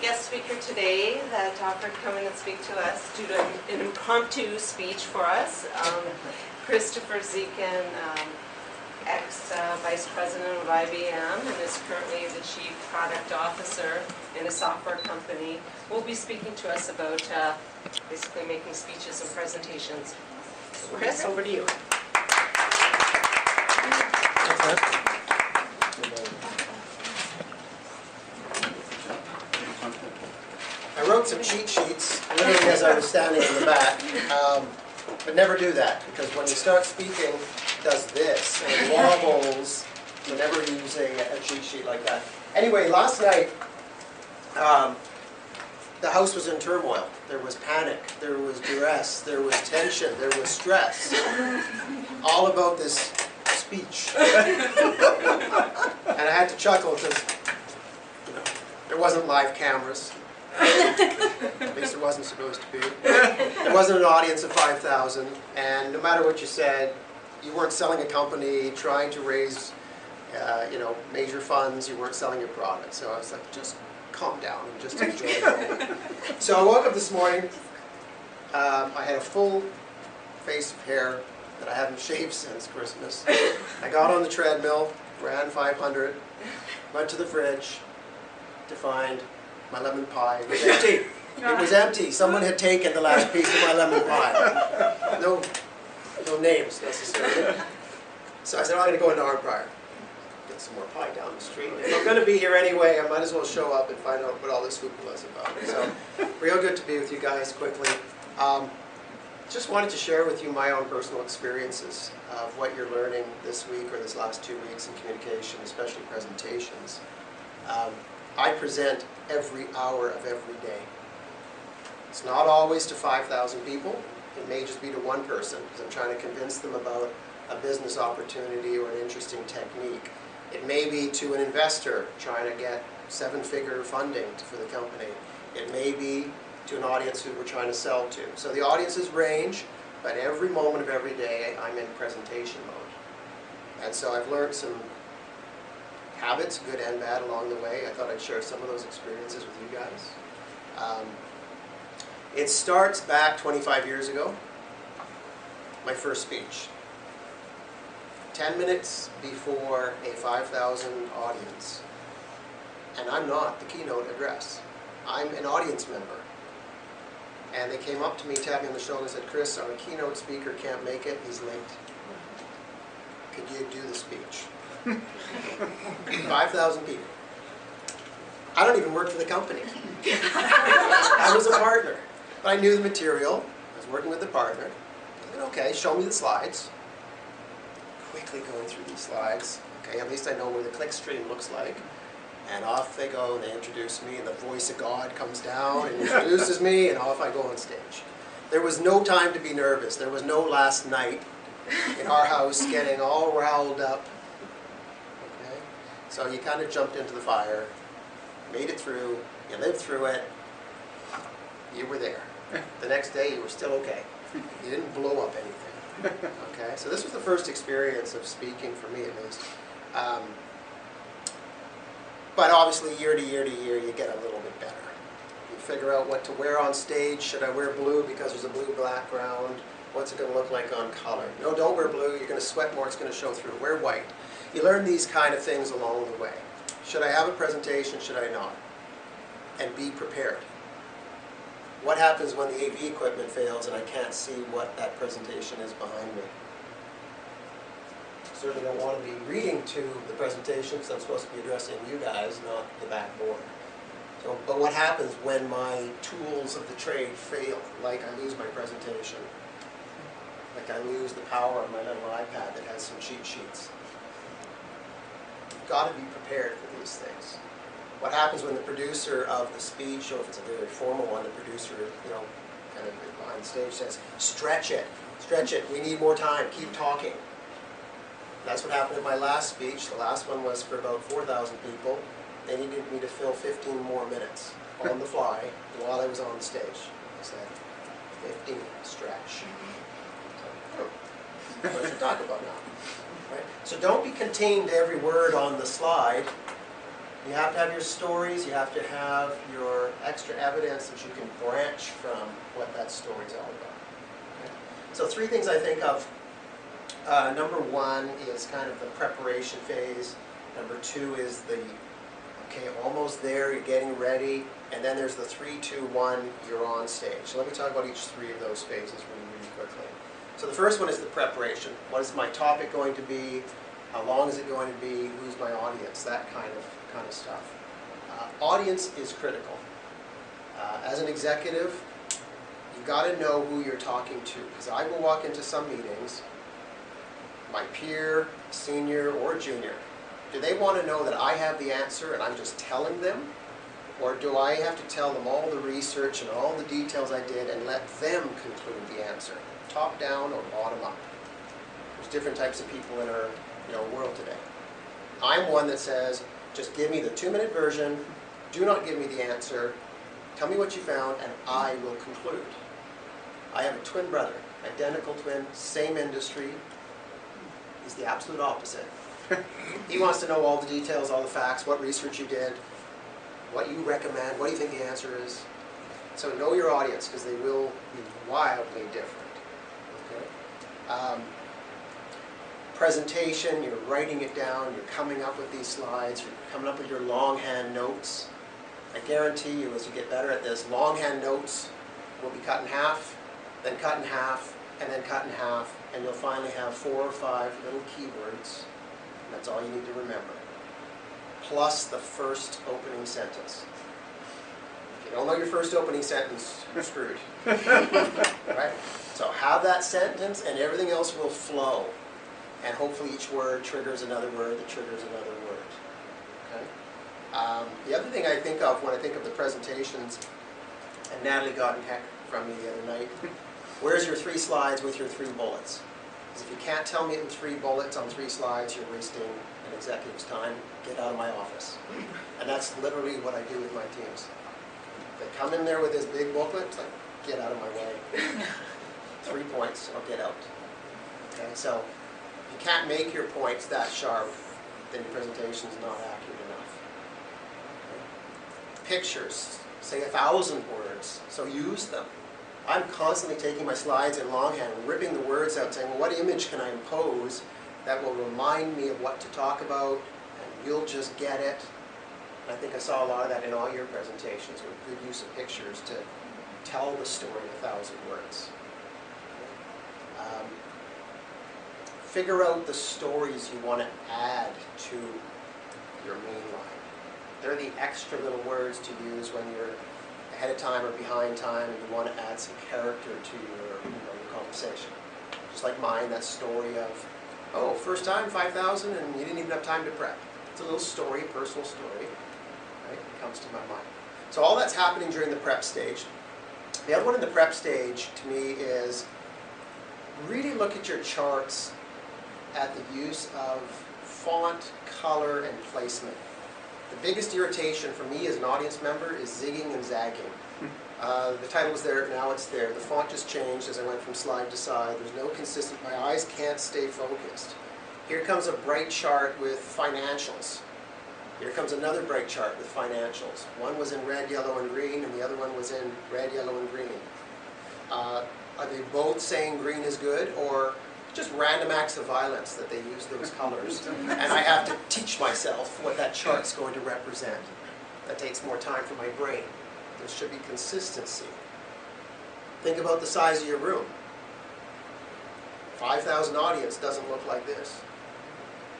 guest speaker today that offered to come in and speak to us, do an impromptu speech for us. Christopher Dziekan, ex-vice president of IBM and is currently the chief product officer in a software company, will be speaking to us about basically making speeches and presentations. Chris, over to you. I wrote some cheat sheets literally as I was standing in the back, but never do that, because when you start speaking, it does this, and it wobbles, so never using a cheat sheet like that. Anyway, last night, the house was in turmoil. There was panic, there was duress, there was tension, there was stress, all about this speech. And I had to chuckle because there wasn't live cameras. At least it wasn't supposed to be. There wasn't an audience of 5,000, and no matter what you said, you weren't selling a company, trying to raise major funds. You weren't selling your product. So I was like, just calm down and just enjoy it all. So I woke up this morning. I had a full face of hair that I haven't shaved since Christmas. I got on the treadmill, ran 500, went to the fridge to find my lemon pie. It was empty. It was empty. Someone had taken the last piece of my lemon pie. No names necessarily. So I said, I'm going to go into Arnprior, get some more pie down the street. If I'm going to be here anyway, I might as well show up and find out what all this hoopla is about. So, real good to be with you guys quickly. Just wanted to share with you my own personal experiences of what you're learning this week or this last 2 weeks in communication, especially presentations. I present every hour of every day. It's not always to 5,000 people. It may just be to one person, because I'm trying to convince them about a business opportunity or an interesting technique. It may be to an investor trying to get 7-figure funding for the company. It may be to an audience who we're trying to sell to. So the audiences range, but every moment of every day I'm in presentation mode. And so I've learned some habits, good and bad, along the way. I thought I'd share some of those experiences with you guys. It starts back 25 years ago, my first speech. 10 minutes before a 5,000 audience. And I'm not the keynote address. I'm an audience member. And they came up to me, tapped me on the shoulder and said, Chris, our keynote speaker can't make it, he's late. Could you do the speech? 5,000 people. I don't even work for the company. I was a partner. But I knew the material. I was working with the partner. I said, okay, show me the slides. Quickly going through these slides. Okay, at least I know where the click stream looks like. And off they go, and they introduce me, and the voice of God comes down and introduces me, and off I go on stage. There was no time to be nervous. There was no last night in our house getting all riled up. Okay? So you kind of jumped into the fire, made it through, you lived through it, you were there. The next day you were still okay. You didn't blow up anything. Okay? So this was the first experience of speaking for me, at least. But obviously, year to year to year, you get a little bit better. You figure out what to wear on stage. Should I wear blue because there's a blue background? What's it going to look like on color? No, don't wear blue. You're going to sweat more. It's going to show through. Wear white. You learn these kind of things along the way. Should I have a presentation? Should I not? And be prepared. What happens when the AV equipment fails and I can't see what that presentation is behind me? Certainly don't want to be reading to the presentation because I'm supposed to be addressing you guys, not the backboard. So, but what happens when my tools of the trade fail? Like I lose my presentation. Like I lose the power of my little iPad that has some cheat sheets. You've got to be prepared for these things. What happens when the producer of the speech, or if it's a very formal one, the producer, kind of behind the stage says, stretch it, we need more time, keep talking. That's what happened in my last speech. The last one was for about 4,000 people. They needed me to fill 15 more minutes on the fly while I was on the stage. I said, 15, stretch. What should we talk about now? Right? So don't be contained to every word on the slide. You have to have your stories, you have to have your extra evidence that you can branch from what that story's all about. Okay? So 3 things I think of. Number 1 is kind of the preparation phase. Number 2 is the, okay, almost there, you're getting ready. And then there's the 3, 2, 1, you're on stage. So let me talk about each 3 of those phases really quickly. So the first one is the preparation. What is my topic going to be? How long is it going to be? Who's my audience? That kind of stuff. Audience is critical. As an executive, you've got to know who you're talking to. Because I will walk into some meetings, my peer, senior, or junior. Do they want to know that I have the answer and I'm just telling them? Or do I have to tell them all the research and all the details I did and let them conclude the answer? Top down or bottom up? There's different types of people in our world today. I'm one that says, just give me the 2-minute version, do not give me the answer, tell me what you found, and I will conclude. I have a twin brother, identical twin, same industry. He's the absolute opposite. He wants to know all the details, all the facts, what research you did, what you recommend, what do you think the answer is. So know your audience, because they will be wildly different. Okay? Presentation, you're writing it down, you're coming up with these slides, you're coming up with your longhand notes. I guarantee you, as you get better at this, longhand notes will be cut in half, then cut in half, and then cut in half, and you'll finally have 4 or 5 little keywords. And that's all you need to remember. Plus the first opening sentence. If you don't know your first opening sentence, you're screwed. Right? So have that sentence, and everything else will flow. And hopefully each word triggers another word that triggers another word. Okay? The other thing I think of when I think of the presentations, and Natalie got in heck from me the other night, where's your 3 slides with your 3 bullets? Because if you can't tell me in 3 bullets on 3 slides, you're wasting an executive's time. Get out of my office. And that's literally what I do with my teams. They come in there with this big booklet, it's like, get out of my way. 3 points, I'll get out. Okay, so if you can't make your points that sharp, then your presentation is not accurate enough. Okay. Pictures, say 1,000 words, so use them. I'm constantly taking my slides in longhand, ripping the words out, saying, well, what image can I impose that will remind me of what to talk about, and you'll just get it. I think I saw a lot of that in all your presentations, with good use of pictures to tell the story in 1,000 words. Figure out the stories you want to add to your main line. They're the extra little words to use when you're ahead of time or behind time and you want to add some character to your conversation. Just like mine, that story of, oh, first time, 5,000, and you didn't even have time to prep. It's a little story, personal story, right? It comes to my mind. So all that's happening during the prep stage. The other one in the prep stage, to me, is really look at your charts at the use of font, color, and placement. The biggest irritation for me as an audience member is zigging and zagging. The title was there, now it's there. The font just changed as I went from slide to side. There's no consistent, my eyes can't stay focused. Here comes a bright chart with financials. Here comes another bright chart with financials. One was in red, yellow, and green, and the other one was in red, yellow, and green. Are they both saying green is good, or just random acts of violence that they use those colors? And I have to teach myself what that chart's going to represent. That takes more time for my brain. There should be consistency. Think about the size of your room. 5,000 audience doesn't look like this.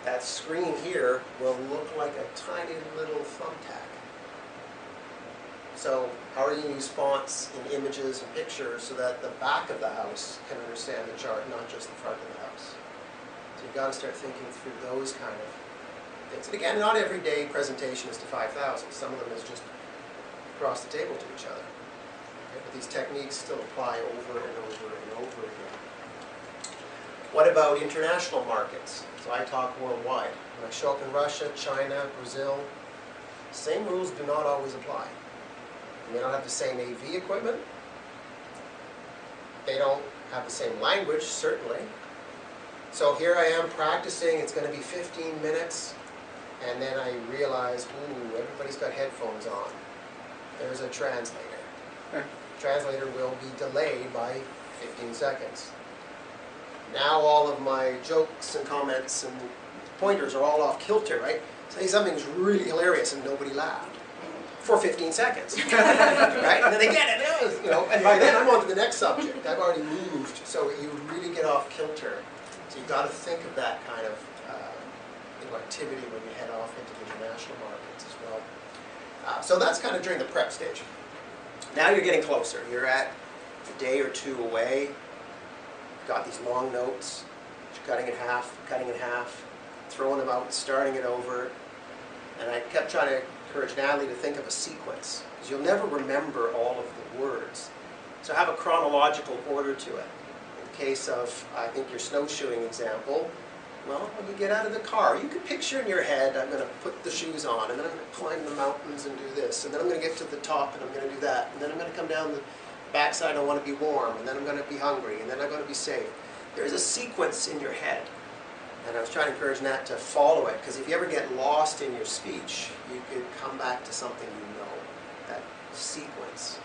That screen here will look like a tiny little thumbtack. So how are you going to use fonts and images and pictures so that the back of the house can understand the chart, not just the front of the house? So you've got to start thinking through those kind of things. And again, not every day presentation is to 5,000. Some of them is just across the table to each other. Okay? But these techniques still apply over and over and over again. What about international markets? So I talk worldwide. When I show up in Russia, China, Brazil, same rules do not always apply. They don't have the same AV equipment. They don't have the same language, certainly. So here I am practicing. It's going to be 15 minutes. And then I realized, ooh, everybody's got headphones on. There's a translator. Translator will be delayed by 15 seconds. Now all of my jokes and comments and pointers are all off kilter, right? Say something's really hilarious and nobody laughed for 15 seconds, right? And then they get it, you know, and by then I'm on to the next subject. I've already moved, so you really get off kilter. So you've got to think of that kind of activity when you head off into the international markets as well. So that's kind of during the prep stage. Now you're getting closer. You're at a day or two away. You've got these long notes. You're cutting in half, throwing them out, starting it over. And I kept trying to encourage Natalie to think of a sequence, because you'll never remember all of the words. So have a chronological order to it. In the case of, I think, your snowshoeing example, well, when you get out of the car, you can picture in your head, I'm going to put the shoes on, and then I'm going to climb the mountains and do this, and then I'm going to get to the top, and I'm going to do that, and then I'm going to come down the backside, I want to be warm, and then I'm going to be hungry, and then I'm going to be safe. There's a sequence in your head. And I was trying to encourage Nat to follow it, because if you ever get lost in your speech, you could come back to something you know, that sequence.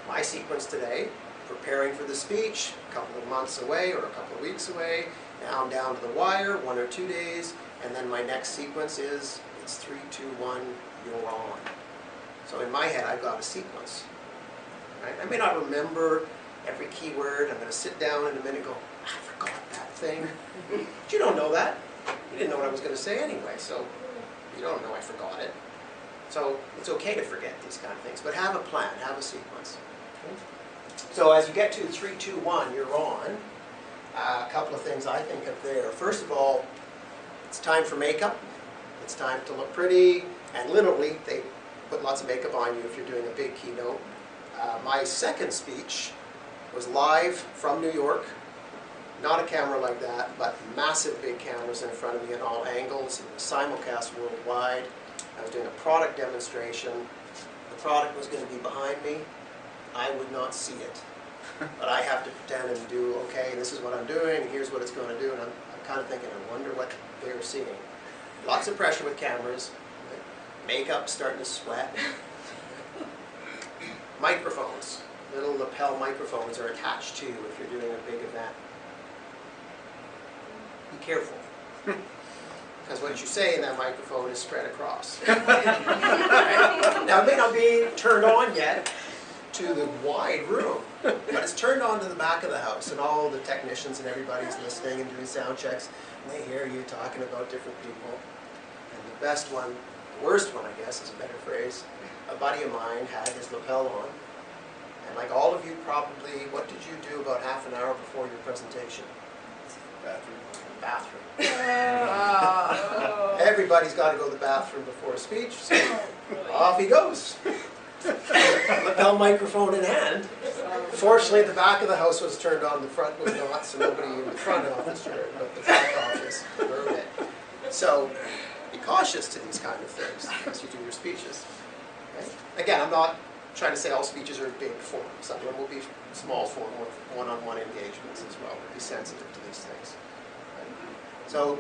My sequence today, preparing for the speech, a couple of months away or a couple of weeks away, now I'm down to the wire, 1 or 2 days, and then my next sequence is, it's 3, 2, 1, you're on. So in my head, I've got a sequence. Right? I may not remember every key word. I'm going to sit down in a minute and go, I forgot that thing. But you don't know that. You didn't know what I was going to say anyway, so you don't know I forgot it. So it's okay to forget these kind of things, but have a plan, have a sequence. Okay? So as you get to 3, 2, 1, you're on. A couple of things I think of there. First of all, it's time for makeup. It's time to look pretty, and literally they put lots of makeup on you if you're doing a big keynote. My second speech was live from New York. Not a camera like that, but massive big cameras in front of me at all angles. It was simulcast worldwide. I was doing a product demonstration. The product was going to be behind me. I would not see it. But I have to pretend and do, okay, this is what I'm doing, and here's what it's going to do. And I'm kind of thinking, I wonder what they're seeing. Lots of pressure with cameras. Makeup starting to sweat. Microphones. Little lapel microphones are attached to you if you're doing a big event. Be careful. Because what you say in that microphone is spread across. Right? Now, it may not be turned on yet to the wide room, but it's turned on to the back of the house, and all the technicians and everybody's listening and doing sound checks, and they hear you talking about different people. And the best one, the worst one, I guess, is a better phrase, a buddy of mine had his lapel on, and like all of you probably, what did you do about half an hour before your presentation? Bathroom. Everybody's got to go to the bathroom before a speech, so off he goes. Lapel microphone in hand. Fortunately, the back of the house was turned on, the front was not, so nobody in the front office heard, but the back office heard it. So be cautious to these kind of things as you do your speeches. Okay? Again, I'm not trying to say all speeches are big form. Some of them will be small form with one-on-one engagements as well. Be sensitive to these things. Right? So,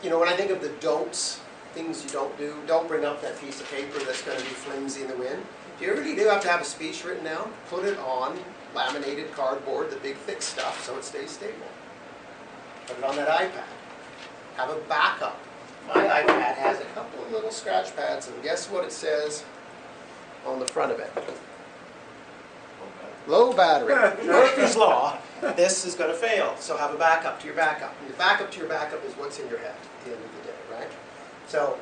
you know, when I think of the don'ts, things you don't do, don't bring up that piece of paper that's going to be flimsy in the wind. If you really do have to have a speech written down, put it on laminated cardboard, the big thick stuff, so it stays stable. Put it on that iPad. Have a backup. My iPad has a couple of little scratch pads, and guess what it says on the front of it? Low battery. Murphy's Law. This is going to fail, so have a backup to your backup. And the backup to your backup is what's in your head at the end of the day, right? So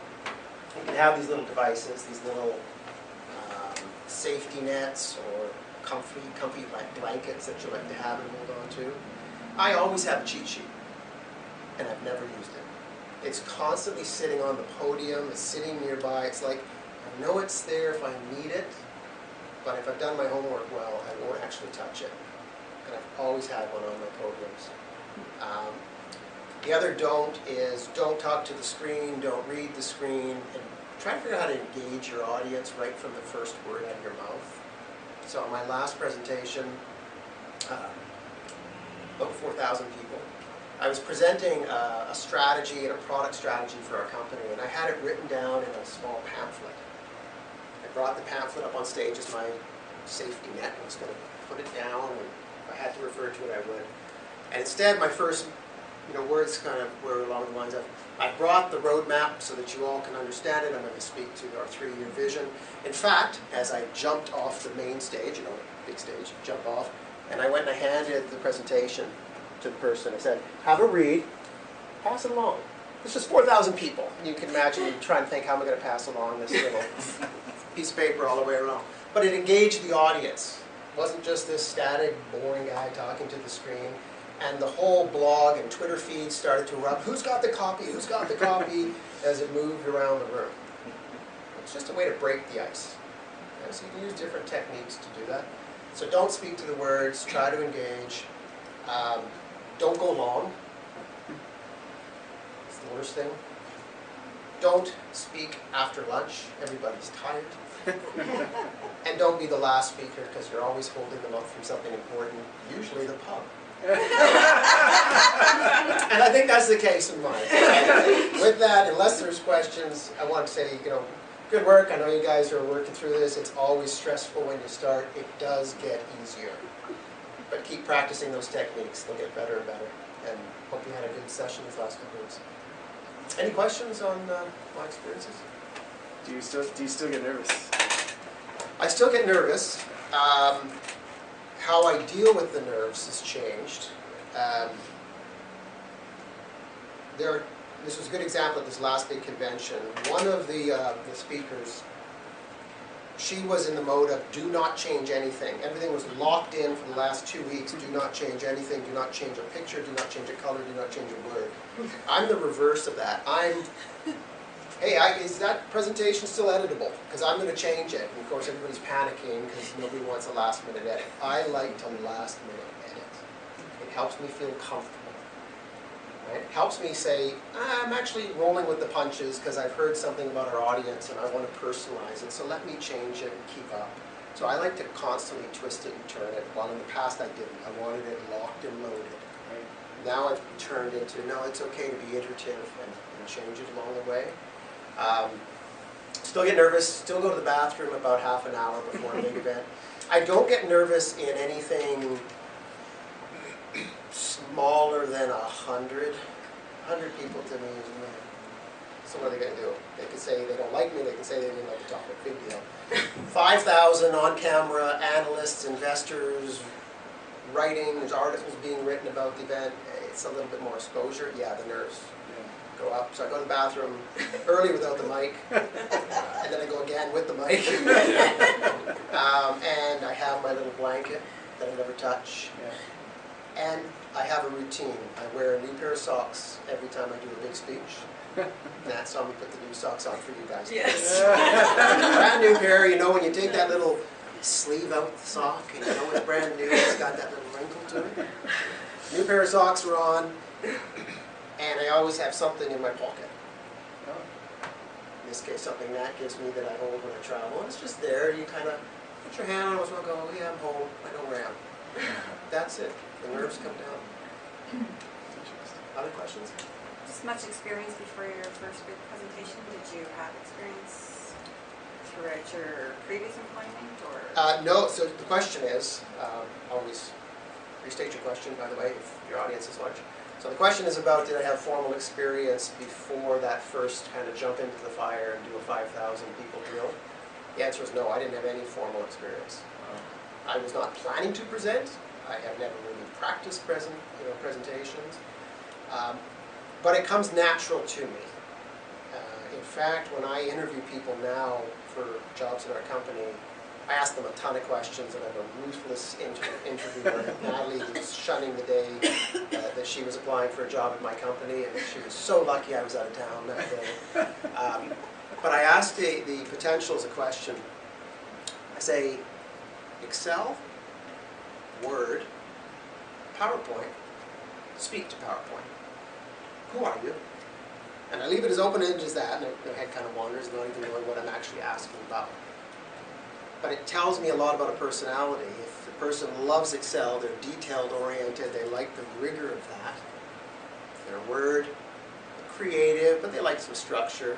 you can have these little devices, these little safety nets or comfy blankets that you like to have and hold on to. I always have a cheat sheet, and I've never used it. It's constantly sitting on the podium, it's sitting nearby. It's like, I know it's there if I need it, but if I've done my homework well, I won't actually touch it. And I've always had one on my podiums. The other don't is don't talk to the screen, don't read the screen, and try to figure out how to engage your audience right from the first word out of your mouth. So in my last presentation, about 4,000 people, I was presenting a strategy and a product strategy for our company, and I had it written down in a small pamphlet. I brought the pamphlet up on stage as my safety net. I was going to put it down, and if I had to refer to it, I would. And instead, my first words kind of were along the lines of, I brought the roadmap so that you all can understand it. I'm going to speak to our 3-year vision. In fact, as I jumped off the main stage, big stage, jump off, and I went and I handed the presentation to the person. I said, have a read, pass it along. This is 4,000 people. You can imagine you try and think, how am I going to pass along this little piece of paper all the way around. But it engaged the audience. It wasn't just this static, boring guy talking to the screen. And the whole blog and Twitter feed started to erupt. Who's got the copy? Who's got the copy? As it moved around the room. It's just a way to break the ice. And so you can use different techniques to do that. So don't speak to the words. Try to engage. Don't go long. It's the worst thing. Don't speak after lunch. Everybody's tired. And don't be the last speaker, because you're always holding them up from something important, usually the pub. And I think that's the case in mine. With that, unless there's questions, I want to say, good work. I know you guys are working through this. It's always stressful when you start. It does get easier. But keep practicing those techniques. They'll get better and better. And hope you had a good session this last couple of weeks. Any questions on my experiences? Do you still get nervous? I still get nervous. How I deal with the nerves has changed. This was a good example at this last big convention. One of the speakers, she was in the mode of do not change anything. Everything was locked in for the last 2 weeks. Do not change anything. Do not change a picture. Do not change a color. Do not change a word. I'm the reverse of that. Hey, is that presentation still editable? Because I'm going to change it. And of course, everybody's panicking because nobody wants a last-minute edit. I like to last-minute edit. It helps me feel comfortable. Right? It helps me say, I'm actually rolling with the punches because I've heard something about our audience and I want to personalize it, so let me change it and keep up. So I like to constantly twist it and turn it, while in the past I didn't. I wanted it locked and loaded. Right? Now I've turned into, no, it's okay to be iterative and change it along the way. Still get nervous, still go to the bathroom about half an hour before a big event. I don't get nervous in anything smaller than 100. 100 people to me is, so what are they going to do? They could say they don't like me, they can say they didn't like the topic, big deal. 5,000 on camera, analysts, investors, writing, there's articles being written about the event, it's a little bit more exposure, yeah, the nerves go up. So I go to the bathroom early without the mic, and then I go again with the mic. And I have my little blanket that I never touch. Yeah. And I have a routine. I wear a new pair of socks every time I do a big speech. That's so I'm going to put the new socks on for you guys. Yes. Brand new pair, when you take that little sleeve out the sock and you know it's brand new, it's got that little wrinkle to it. New pair of socks are on. And I always have something in my pocket. In this case, something Nat gives me that I hold when I travel. And it's just there. You kind of put your hand on it, and go, oh, yeah, I'm home. I don't ram. That's it. The nerves come down. Other questions? Just much experience before your first big presentation. Did you have experience throughout your previous employment? Or? No. So the question is, always restate your question, by the way, if your audience is large. So the question is about, did I have formal experience before that first kind of jump into the fire and do a 5,000 people drill? The answer is no, I didn't have any formal experience. I was not planning to present. I have never really practiced presentations. But it comes natural to me. In fact, when I interview people now for jobs in our company, I ask them a ton of questions, and I'm a ruthless interviewer. Natalie was shunning the day that she was applying for a job at my company, and she was so lucky I was out of town that day. But I asked the potentials a question. I say, Excel, Word, PowerPoint, speak to PowerPoint. Who are you? And I leave it as open-ended as that, and their head kind of wanders, not even knowing what I'm actually asking about. But it tells me a lot about a personality. If the person loves Excel, they're detailed-oriented, they like the rigor of that, their word, creative, but they like some structure.